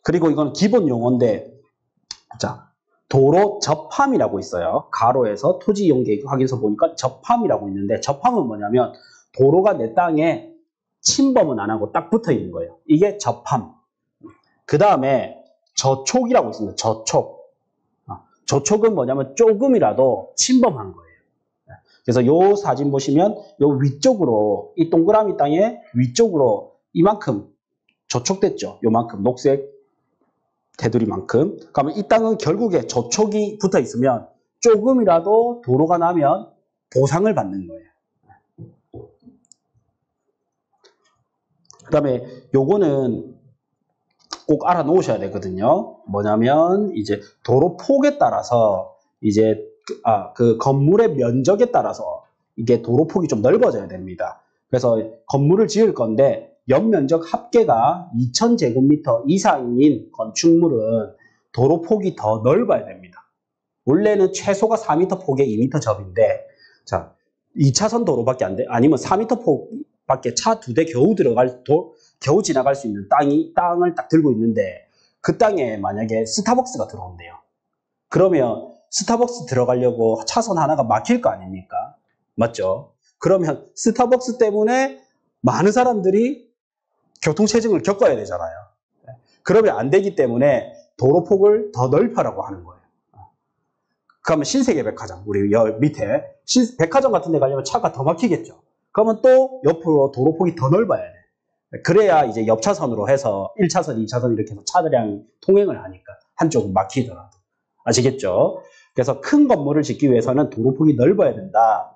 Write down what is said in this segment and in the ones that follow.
그리고 이건 기본 용어인데, 자, 도로 접함이라고 있어요. 가로에서 토지 이용 계획 확인서 보니까 접함이라고 있는데, 접함은 뭐냐면 도로가 내 땅에 침범은 안 하고 딱 붙어 있는 거예요. 이게 접함. 그 다음에 저촉이라고 있습니다. 저촉. 저촉은 뭐냐면 조금이라도 침범한 거예요. 그래서 요 사진 보시면 요 위쪽으로, 이 동그라미 땅에 위쪽으로 이만큼 저촉됐죠. 요만큼 녹색 테두리만큼. 그러면 이 땅은 결국에 저촉이 붙어 있으면 조금이라도 도로가 나면 보상을 받는 거예요. 그 다음에 요거는 꼭 알아 놓으셔야 되거든요. 뭐냐면 이제 도로 폭에 따라서 이제 그 건물의 면적에 따라서 이게 도로 폭이 좀 넓어져야 됩니다. 그래서 건물을 지을 건데 연면적 합계가 2000제곱미터 이상인 건축물은 도로 폭이 더 넓어야 됩니다. 원래는 최소가 4m 폭에 2m 접인데, 자, 2차선 도로밖에 안 돼. 아니면 4m 폭밖에 차 2대 겨우 지나갈 수 있는 땅을 딱 들고 있는데, 그 땅에 만약에 스타벅스가 들어온대요. 그러면 스타벅스 들어가려고 차선 하나가 막힐 거 아닙니까? 맞죠? 그러면 스타벅스 때문에 많은 사람들이 교통체증을 겪어야 되잖아요. 그러면 안 되기 때문에 도로폭을 더 넓혀라고 하는 거예요. 그러면 신세계백화점, 우리 밑에 백화점 같은 데 가려면 차가 더 막히겠죠. 그러면 또 옆으로 도로폭이 더 넓어야 돼. 그래야 이제 옆차선으로 해서 1차선, 2차선 이렇게 해서 차들이 통행을 하니까 한쪽은 막히더라도. 아시겠죠? 그래서 큰 건물을 짓기 위해서는 도로폭이 넓어야 된다.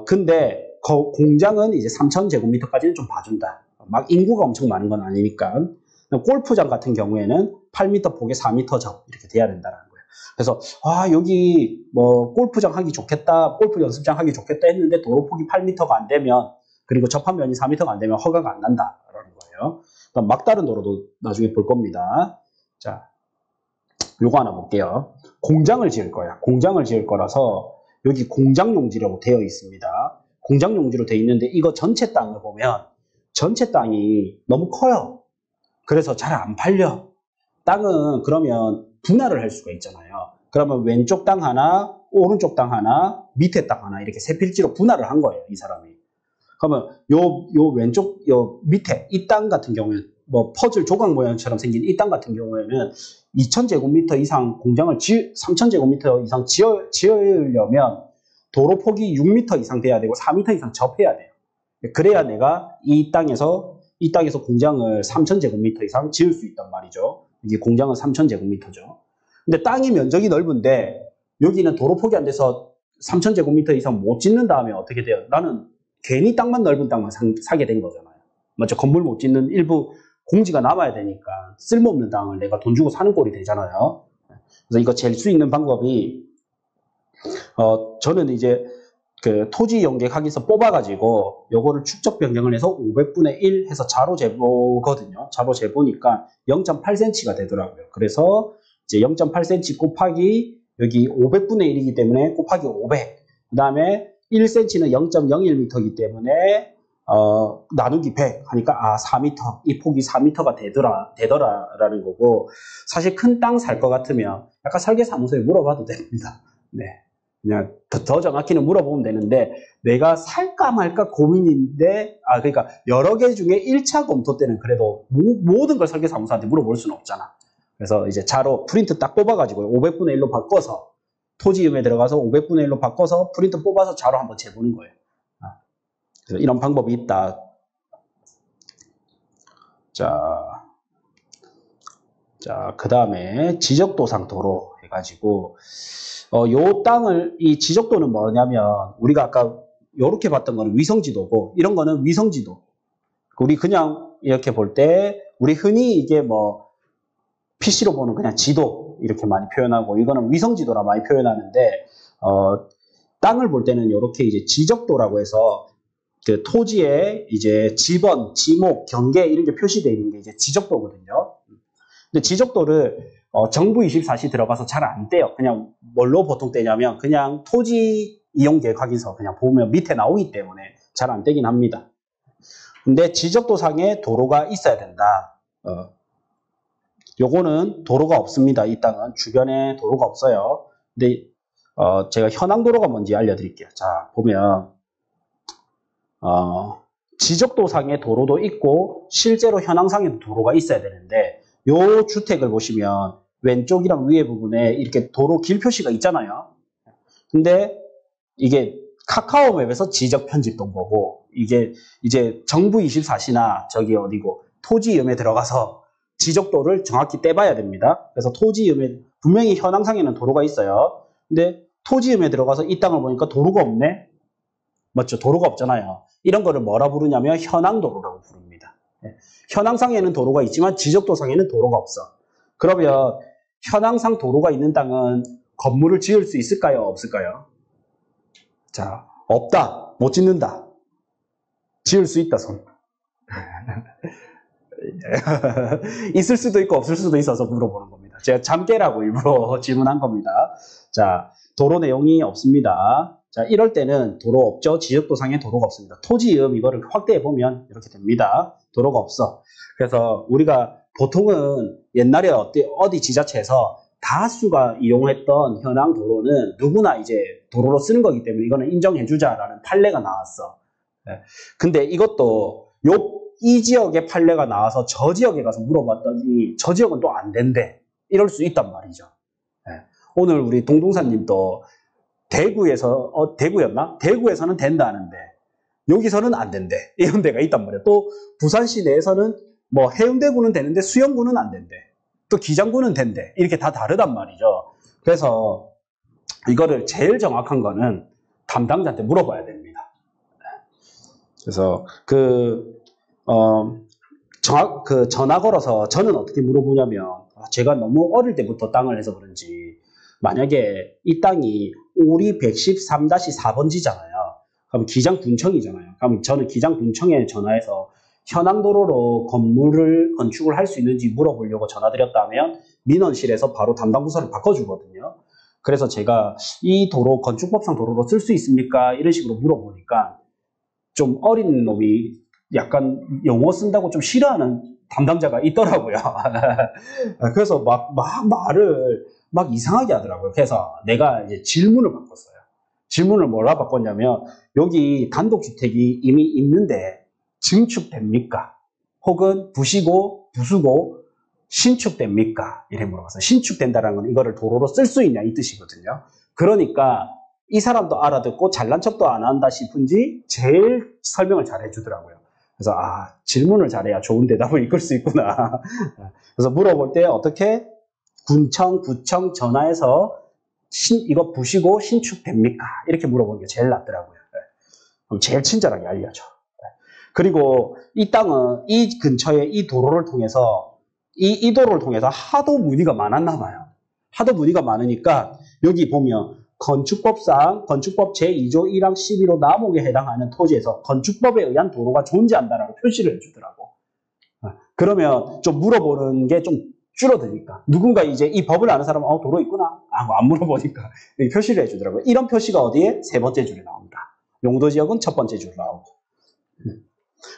근데 공장은 이제 3000제곱미터까지는 좀 봐준다. 막 인구가 엄청 많은 건 아니니까. 골프장 같은 경우에는 8m 폭에 4m 접 이렇게 돼야 된다는 거예요. 그래서 여기 뭐 골프장 하기 좋겠다, 골프 연습장 하기 좋겠다 했는데 도로폭이 8m가 안 되면, 그리고 접합면이 4m가 안 되면 허가가 안 난다라는 거예요. 막다른 도로도 나중에 볼 겁니다. 자, 요거 하나 볼게요. 공장을 지을 거야. 공장을 지을 거라서 여기 공장 용지라고 되어 있습니다. 공장 용지로 되어 있는데 이거 전체 땅을 보면 전체 땅이 너무 커요. 그래서 잘 안 팔려. 땅은 그러면 분할을 할 수가 있잖아요. 그러면 왼쪽 땅 하나, 오른쪽 땅 하나, 밑에 땅 하나 이렇게 세 필지로 분할을 한 거예요, 이 사람이. 그러면 요 왼쪽, 요 밑에 이 땅 같은 경우에는 뭐 퍼즐 조각 모양처럼 생긴 이 땅 같은 경우에는 2000제곱미터 이상 공장을 3000제곱미터 이상 지으려면 도로 폭이 6m 이상 돼야 되고 4m 이상 접해야 돼요. 그래야 내가 이 땅에서 공장을 3000제곱미터 이상 지을 수 있단 말이죠. 이게 공장은 3000제곱미터죠. 근데 땅이 면적이 넓은데 여기는 도로 폭이 안 돼서 3000제곱미터 이상 못 짓는 다음에 어떻게 돼요? 나는 괜히 땅만 넓은 땅만 사게 된 거잖아요. 맞죠? 건물 못 짓는 일부 공지가 남아야 되니까 쓸모없는 땅을 내가 돈 주고 사는 꼴이 되잖아요. 그래서 이거 잴 수 있는 방법이 저는 이제 그 토지 연계 확인서 뽑아가지고 요거를 축적 변경을 해서 500분의 1 해서 자로 재보거든요. 자로 재보니까 0.8cm가 되더라고요. 그래서 이제 0.8cm 곱하기 여기 500분의 1이기 때문에 곱하기 500. 그 다음에 1cm는 0.01m이기 때문에 나누기 100 하니까 4m, 이 폭이 4m가 되더라라는 거고, 사실 큰 땅 살 것 같으면 약간 설계사무소에 물어봐도 됩니다. 네. 그냥 더 정확히는 물어보면 되는데, 내가 살까 말까 고민인데, 그러니까 여러 개 중에 1차 검토 때는 그래도 모든 걸 설계사무소한테 물어볼 수는 없잖아. 그래서 이제 자로 프린트 딱 뽑아가지고 500분의 1로 바꿔서 토지음에 들어가서 500분의 1로 바꿔서 프린트 뽑아서 자로 한번 재보는 거예요. 그래서 이런 방법이 있다. 자, 그 다음에 지적도상 도로 해가지고, 요 땅을, 이 지적도는 뭐냐면, 우리가 아까 요렇게 봤던 거는 위성지도고, 이런 거는 위성지도. 우리 그냥 이렇게 볼 때, 우리 흔히 이게 뭐, PC로 보는 그냥 지도, 이렇게 많이 표현하고, 이거는 위성지도라 많이 표현하는데, 땅을 볼 때는 요렇게 이제 지적도라고 해서, 그 토지에 이제 지번, 지목, 경계 이런 게 표시되어 있는 게 이제 지적도거든요. 근데 지적도를 정부 24시 들어가서 잘 안 떼요. 그냥 뭘로 보통 떼냐면 그냥 토지 이용 계획 확인서 그냥 보면 밑에 나오기 때문에 잘 안 떼긴 합니다. 근데 지적도상에 도로가 있어야 된다. 요거는 도로가 없습니다. 이 땅은 주변에 도로가 없어요. 근데 제가 현황 도로가 뭔지 알려드릴게요. 자, 보면 지적도상의 도로도 있고 실제로 현황상에도 도로가 있어야 되는데 요 주택을 보시면 왼쪽이랑 위에 부분에 이렇게 도로 길 표시가 있잖아요. 근데 이게 카카오맵에서 지적 편집된 거고 이게 이제 정부 24시나 저기 어디고 토지음에 들어가서 지적도를 정확히 떼봐야 됩니다. 그래서 토지음에 분명히 현황상에는 도로가 있어요. 근데 토지음에 들어가서 이 땅을 보니까 도로가 없네? 맞죠? 도로가 없잖아요. 이런 거를 뭐라 부르냐면 현황도로라고 부릅니다. 현황상에는 도로가 있지만 지적도상에는 도로가 없어. 그러면 현황상 도로가 있는 땅은 건물을 지을 수 있을까요? 없을까요? 자, 없다. 못 짓는다. 지을 수 있다, 손. 있을 수도 있고 없을 수도 있어서 물어보는 겁니다. 제가 잠깨라고 일부러 질문한 겁니다. 자, 도로 내용이 없습니다. 자, 이럴 때는 도로 없죠. 지적도상에 도로가 없습니다. 토지음 이거를 확대해 보면 이렇게 됩니다. 도로가 없어. 그래서 우리가 보통은 옛날에 어디 지자체에서 다수가 이용했던 현황 도로는 누구나 이제 도로로 쓰는 거기 때문에 이거는 인정해주자라는 판례가 나왔어. 근데 이것도 이 지역에 판례가 나와서 저 지역에 가서 물어봤더니 저 지역은 또 안 된대. 이럴 수 있단 말이죠. 오늘 우리 동동사님도 대구에서 대구였나? 대구에서는 된다는데 여기서는 안 된대. 이런 데가 있단 말이에요. 또 부산시 내에서는 뭐 해운대구는 되는데 수영구는 안 된대. 또 기장구는 된대. 이렇게 다 다르단 말이죠. 그래서 이거를 제일 정확한 거는 담당자한테 물어봐야 됩니다. 그래서 전화 걸어서 저는 어떻게 물어보냐면 제가 너무 어릴 때부터 땅을 해서 그런지 만약에 이 땅이 오리 113-4번지잖아요. 그럼 기장군청이잖아요. 그럼 저는 기장군청에 전화해서 현황도로로 건물을 건축을 할 수 있는지 물어보려고 전화드렸다면 민원실에서 바로 담당 부서를 바꿔주거든요. 그래서 제가 이 도로 건축법상 도로로 쓸 수 있습니까? 이런 식으로 물어보니까 좀 어린 놈이 약간 영어 쓴다고 좀 싫어하는 담당자가 있더라고요. 그래서 막 말을 막 이상하게 하더라고요. 그래서 내가 이제 질문을 바꿨어요. 질문을 뭐라 바꿨냐면 여기 단독주택이 이미 있는데 증축됩니까? 혹은 부수고 신축됩니까? 이래 물어봤어요. 신축된다는 건 이거를 도로로 쓸 수 있냐 이 뜻이거든요. 그러니까 이 사람도 알아듣고 잘난 척도 안 한다 싶은지 제일 설명을 잘 해주더라고요. 그래서 질문을 잘해야 좋은 대답을 이끌 수 있구나. 그래서 물어볼 때 어떻게 군청, 구청 전화해서 이거 부시고 신축됩니까? 이렇게 물어보는 게 제일 낫더라고요. 그럼 제일 친절하게 알려줘. 그리고 이 땅은 이 근처에 이 도로를 통해서 이 도로를 통해서 하도 문의가 많았나 봐요. 하도 문의가 많으니까 여기 보면 건축법상 건축법 제2조 1항 12로 남목에 해당하는 토지에서 건축법에 의한 도로가 존재한다라고 표시를 해주더라고. 그러면 좀 물어보는 게 좀 줄어드니까 누군가 이제 이 법을 아는 사람은 도로 있구나 하고 안 물어보니까 표시를 해주더라고요. 이런 표시가 어디에? 세 번째 줄에 나옵니다. 용도지역은 첫 번째 줄에 나오고.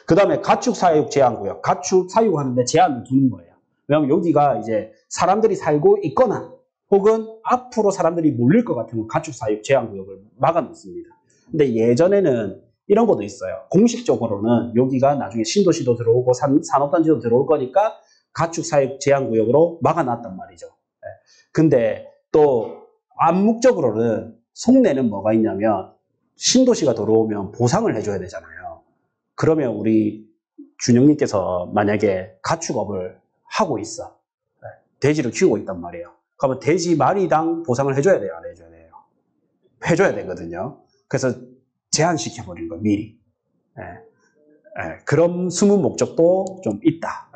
그 다음에 가축사육 제한구역. 가축 사육하는데 제한을 두는 거예요. 왜냐하면 여기가 이제 사람들이 살고 있거나 혹은 앞으로 사람들이 몰릴 것 같으면 가축사육 제한구역을 막아놓습니다. 근데 예전에는 이런 것도 있어요. 공식적으로는 여기가 나중에 신도시도 들어오고 산업단지도 들어올 거니까 가축사육 제한구역으로 막아놨단 말이죠. 근데 또 암묵적으로는 속내는 뭐가 있냐면 신도시가 들어오면 보상을 해줘야 되잖아요. 그러면 우리 준영님께서 만약에 가축업을 하고 있어. 돼지를 키우고 있단 말이에요. 그러면 돼지 마리당 보상을 해줘야 돼요? 안 해줘야 돼요? 해줘야 되거든요. 그래서 제한시켜버린 거 미리. 그런 숨은 목적도 좀 있다.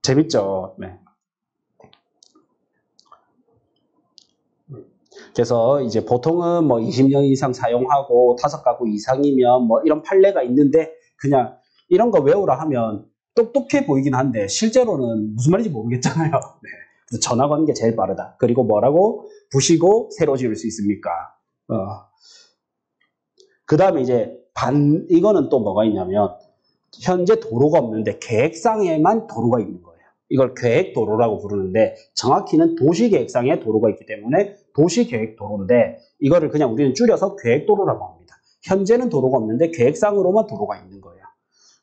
재밌죠? 네. 그래서 이제 보통은 뭐 20년 이상 사용하고 5가구 이상이면 뭐 이런 판례가 있는데 그냥 이런 거 외우라 하면 똑똑해 보이긴 한데 실제로는 무슨 말인지 모르겠잖아요. 네. 그래서 전화 거는 게 제일 빠르다. 그리고 뭐라고? 부시고 새로 지을 수 있습니까? 그 다음에 이제 이거는 또 뭐가 있냐면 현재 도로가 없는데 계획상에만 도로가 있는 거예요. 이걸 계획도로라고 부르는데 정확히는 도시계획상의 도로가 있기 때문에 도시계획도로인데 이거를 그냥 우리는 줄여서 계획도로라고 합니다. 현재는 도로가 없는데 계획상으로만 도로가 있는 거예요.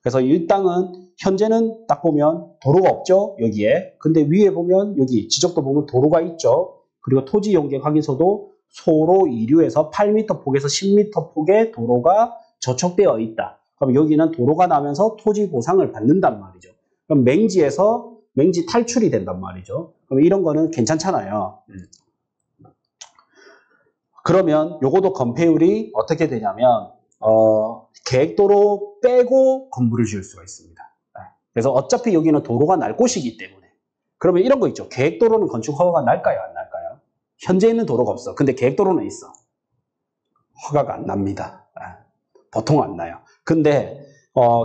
그래서 이 땅은 현재는 딱 보면 도로가 없죠. 여기에. 근데 위에 보면 여기 지적도 보면 도로가 있죠. 그리고 토지 용격 확인서도 소로 2류에서 8m 폭에서 10m 폭의 도로가 저촉되어 있다. 그럼 여기는 도로가 나면서 토지 보상을 받는단 말이죠. 그럼 맹지에서 맹지 탈출이 된단 말이죠. 그럼 이런 거는 괜찮잖아요. 그러면 요것도 건폐율이 어떻게 되냐면 계획도로 빼고 건물을 지을 수가 있습니다. 그래서 어차피 여기는 도로가 날 곳이기 때문에 그러면 이런 거 있죠. 계획도로는 건축 허가가 날까요? 안 날까요? 현재 있는 도로가 없어. 근데 계획도로는 있어. 허가가 안 납니다. 보통 안 나요. 근데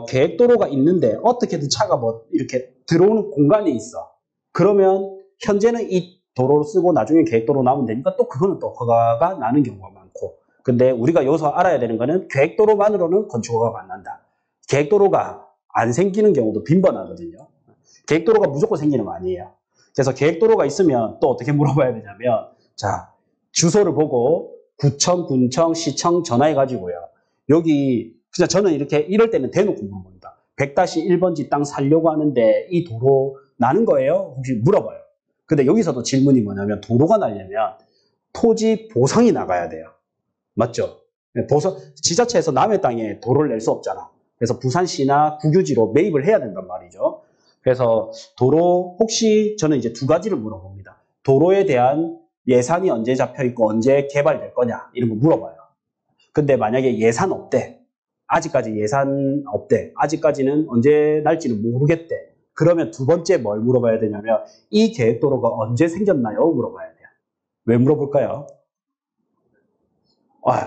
계획도로가 있는데 어떻게든 차가 뭐 이렇게 들어오는 공간이 있어. 그러면 현재는 이 도로를 쓰고 나중에 계획도로 나오면 되니까 또 그거는 또 허가가 나는 경우가 많고. 근데 우리가 여기서 알아야 되는 거는 계획도로만으로는 건축허가가 안 난다. 계획도로가 안 생기는 경우도 빈번하거든요. 계획도로가 무조건 생기는 거 아니에요. 그래서 계획도로가 있으면 또 어떻게 물어봐야 되냐면 자 주소를 보고 구청, 군청, 시청 전화해가지고요. 여기 그냥 저는 이렇게 이럴 때는 대놓고 물어봅니다. 100-1번지 땅 살려고 하는데 이 도로 나는 거예요? 혹시 물어봐요. 근데 여기서도 질문이 뭐냐면 도로가 나려면 토지 보상이 나가야 돼요. 맞죠? 지자체에서 남의 땅에 도로를 낼 수 없잖아. 그래서 부산시나 국유지로 매입을 해야 된단 말이죠. 그래서 도로 혹시 저는 이제 두 가지를 물어봅니다. 도로에 대한 예산이 언제 잡혀있고 언제 개발될 거냐 이런 거 물어봐요. 근데 만약에 예산 없대. 아직까지 예산 없대. 아직까지는 언제 날지는 모르겠대. 그러면 두 번째 뭘 물어봐야 되냐면 이 계획도로가 언제 생겼나요? 물어봐야 돼요. 왜 물어볼까요?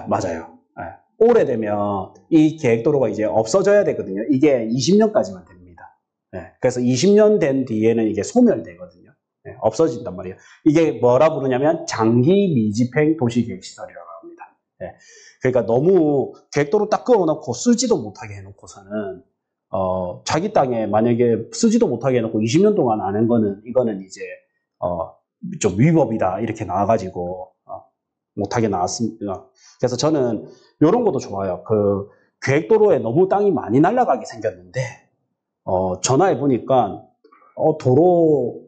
맞아요. 오래되면 이 계획도로가 이제 없어져야 되거든요. 이게 20년까지만 됩니다. 그래서 20년 된 뒤에는 이게 소멸되거든요. 없어진단 말이에요. 이게 뭐라 부르냐면 장기 미집행 도시계획시설이라고 합니다. 그러니까 너무 계획도로 딱 그어놓고 쓰지도 못하게 해놓고서는 자기 땅에 만약에 쓰지도 못하게 해놓고 20년 동안 안 한 거는 이거는 이제 좀 위법이다 이렇게 나와가지고 못하게 나왔습니다. 그래서 저는 이런 것도 좋아요. 그 계획도로에 너무 땅이 많이 날아가게 생겼는데 전화해 보니까 도로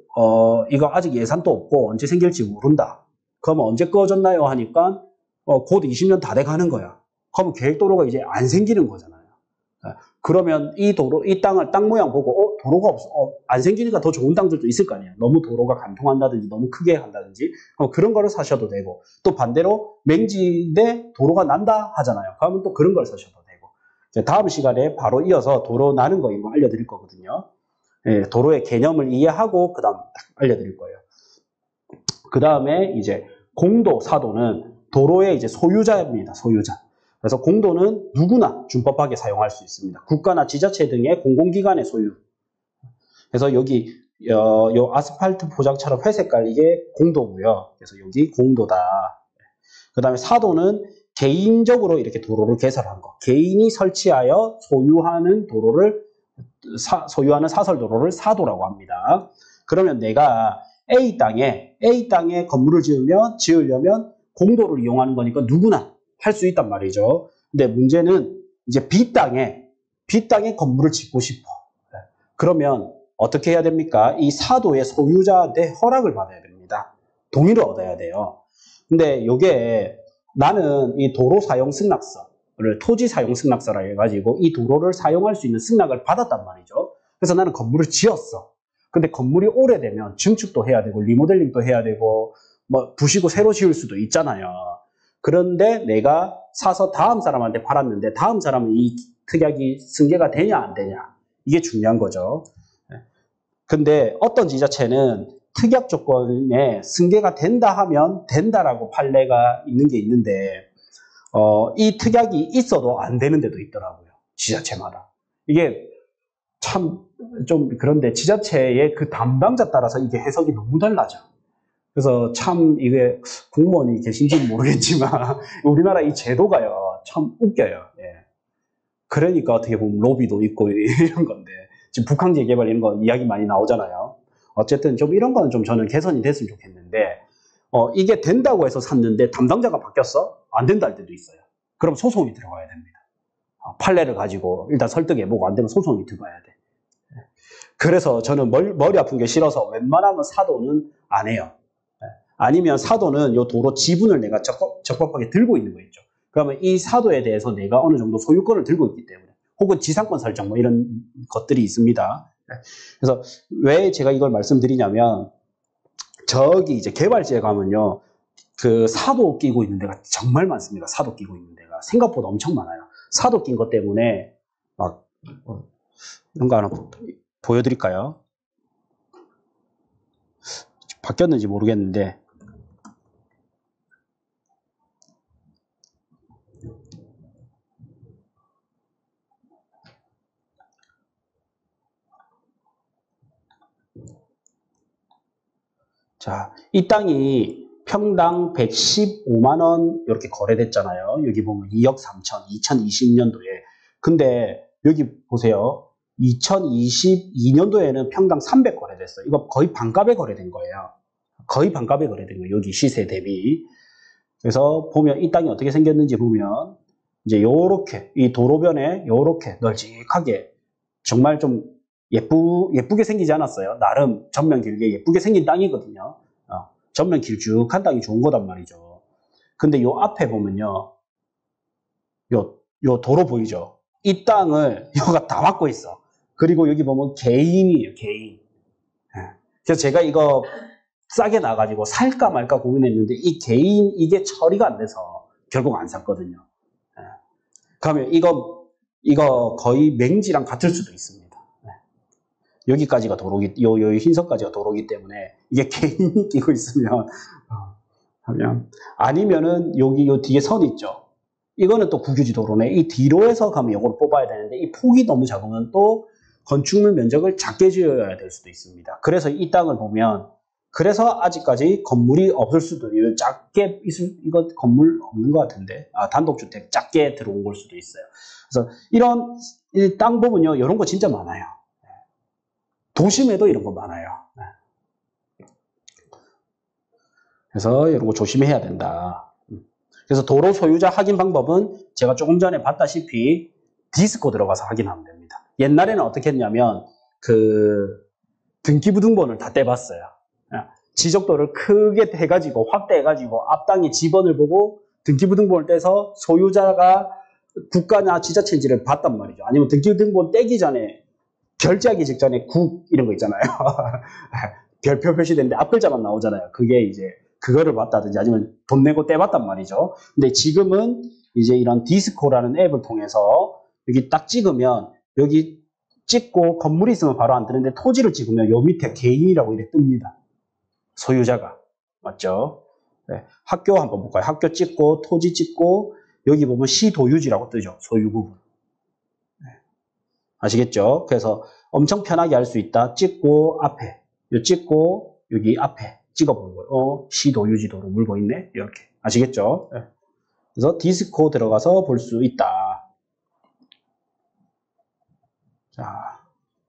이거 아직 예산도 없고 언제 생길지 모른다. 그러면 언제 꺼졌나요? 하니까 곧 20년 다 돼가는 거야. 그러면 계획도로가 이제 안 생기는 거잖아요. 그러면 이 도로, 이 땅을 땅 모양 보고 도로가 없어, 안 생기니까 더 좋은 땅들도 있을 거 아니에요. 너무 도로가 간통한다든지 너무 크게 한다든지 그런 거를 사셔도 되고 또 반대로 맹지인데 도로가 난다 하잖아요. 그러면 또 그런 걸 사셔도 되고 다음 시간에 바로 이어서 도로 나는 거 이거 알려드릴 거거든요. 도로의 개념을 이해하고 그 다음 알려드릴 거예요. 그 다음에 이제 공도, 사도는 도로의 이제 소유자입니다. 소유자. 그래서 공도는 누구나 준법하게 사용할 수 있습니다. 국가나 지자체 등의 공공기관의 소유. 그래서 여기 요 아스팔트 포장처럼 회색깔 이게 공도고요. 그래서 여기 공도다. 그 다음에 사도는 개인적으로 이렇게 도로를 개설한 거. 개인이 설치하여 소유하는 도로를 소유하는 사설도로를 사도라고 합니다. 그러면 내가 A 땅에 건물을 지으려면 공도를 이용하는 거니까 누구나 할 수 있단 말이죠. 근데 문제는 이제 B 땅에 건물을 짓고 싶어. 그러면 어떻게 해야 됩니까? 이 사도의 소유자한테 허락을 받아야 됩니다. 동의를 얻어야 돼요. 근데 이게 나는 이 도로 사용 승낙서를 토지 사용 승낙서라 해가지고 이 도로를 사용할 수 있는 승낙을 받았단 말이죠. 그래서 나는 건물을 지었어. 근데 건물이 오래되면 증축도 해야 되고 리모델링도 해야 되고 뭐 부시고 새로 지을 수도 있잖아요. 그런데 내가 사서 다음 사람한테 팔았는데 다음 사람은 이 특약이 승계가 되냐 안 되냐 이게 중요한 거죠. 근데 어떤 지자체는 특약 조건에 승계가 된다 하면 된다라고 판례가 있는 게 있는데 이 특약이 있어도 안 되는 데도 있더라고요. 지자체마다. 이게 참 좀 그런데 지자체의 그 담당자 따라서 이게 해석이 너무 달라져. 그래서 참 이게 공무원이 계신지는 모르겠지만 우리나라 이 제도가요 참 웃겨요. 그러니까 어떻게 보면 로비도 있고 이런 건데 지금 북한 재개발 이런 거 이야기 많이 나오잖아요. 어쨌든 좀 이런 거는 좀 저는 개선이 됐으면 좋겠는데, 이게 된다고 해서 샀는데 담당자가 바뀌었어? 안 된다 할 때도 있어요. 그럼 소송이 들어가야 됩니다. 판례를 가지고 일단 설득해보고 안 되면 소송이 들어가야 돼. 그래서 저는 머리 아픈 게 싫어서 웬만하면 사도는 안 해요. 아니면 사도는 요 도로 지분을 내가 적법하게 들고 있는 거 있죠. 그러면 이 사도에 대해서 내가 어느 정도 소유권을 들고 있기 때문에, 혹은 지상권 설정 뭐 이런 것들이 있습니다. 그래서 왜 제가 이걸 말씀드리냐면, 저기 이제 개발지에 가면요, 그 사도 끼고 있는 데가 정말 많습니다. 사도 끼고 있는 데가 생각보다 엄청 많아요. 사도 낀 것 때문에 막 이런 거 하나 보여드릴까요? 바뀌었는지 모르겠는데, 자, 이 땅이 평당 115만 원 이렇게 거래됐잖아요. 여기 보면 2억 3천, 2020년도에. 근데 여기 보세요. 2022년도에는 평당 300 거래됐어요. 이거 거의 반값에 거래된 거예요. 거의 반값에 거래된 거예요. 여기 시세 대비. 그래서 보면 이 땅이 어떻게 생겼는지 보면 이제 요렇게 이 도로변에 요렇게 널찍하게 정말 좀 예쁘게 생기지 않았어요. 나름 전면 길게 예쁘게 생긴 땅이거든요. 전면 길쭉한 땅이 좋은 거단 말이죠. 근데 요 앞에 보면요. 요 도로 보이죠? 이 땅을 여가 다 막고 있어. 그리고 여기 보면 개인이에요, 개인. 그래서 제가 이거 싸게 나가지고 살까 말까 고민했는데 이 개인 이게 처리가 안 돼서 결국 안 샀거든요. 그러면 이거 거의 맹지랑 같을 수도 있습니다. 여기까지가 도로기, 요 흰선까지가 도로기 때문에 이게 개인이 끼고 있으면 하면 아니면은 여기 요 뒤에 선 있죠. 이거는 또 국유지 도로네. 이 뒤로에서 가면 이걸 뽑아야 되는데 이 폭이 너무 작으면 또 건축물 면적을 작게 지어야 될 수도 있습니다. 그래서 이 땅을 보면 그래서 아직까지 건물이 없을 수도 있어요. 작게 이거 건물 없는 것 같은데 단독주택 작게 들어온 걸 수도 있어요. 그래서 이런 땅 보면요, 이런 거 진짜 많아요. 도심에도 이런 거 많아요. 그래서 이런 거 조심해야 된다. 그래서 도로 소유자 확인 방법은 제가 조금 전에 봤다시피 디스코 들어가서 확인하면 됩니다. 옛날에는 어떻게 했냐면 그 등기부등본을 다 떼봤어요. 지적도를 크게 해가지고 확대해가지고 앞땅의 지번을 보고 등기부등본을 떼서 소유자가 국가나 지자체인지를 봤단 말이죠. 아니면 등기부등본 떼기 전에 결제하기 직전에 국 이런 거 있잖아요. 별표 표시되는데 앞글자만 나오잖아요. 그게 이제 그거를 봤다든지 아니면 돈 내고 떼봤단 말이죠. 근데 지금은 이제 이런 디스코라는 앱을 통해서 여기 딱 찍으면 여기 찍고 건물이 있으면 바로 안 뜨는데 토지를 찍으면 요 밑에 개인이라고 이렇게 뜹니다. 소유자가. 맞죠? 네. 학교 한번 볼까요? 학교 찍고 토지 찍고 여기 보면 시도유지라고 뜨죠. 소유 부분. 네. 아시겠죠? 그래서 엄청 편하게 할 수 있다. 찍고 앞에 요 찍고 여기 앞에 찍어보는 거예요. 시도유지도로 물고 있네. 이렇게. 아시겠죠? 네. 그래서 디스코 들어가서 볼 수 있다. 자,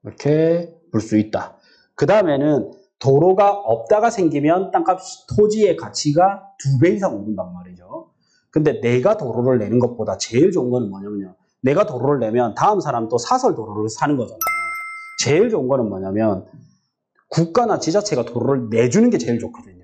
이렇게 볼 수 있다. 그 다음에는 도로가 없다가 생기면 땅값, 토지의 가치가 2배 이상 오른단 말이죠. 근데 내가 도로를 내는 것보다 제일 좋은 거는 뭐냐면요. 내가 도로를 내면 다음 사람도 사설 도로를 사는 거잖아요. 제일 좋은 거는 뭐냐면 국가나 지자체가 도로를 내주는 게 제일 좋거든요.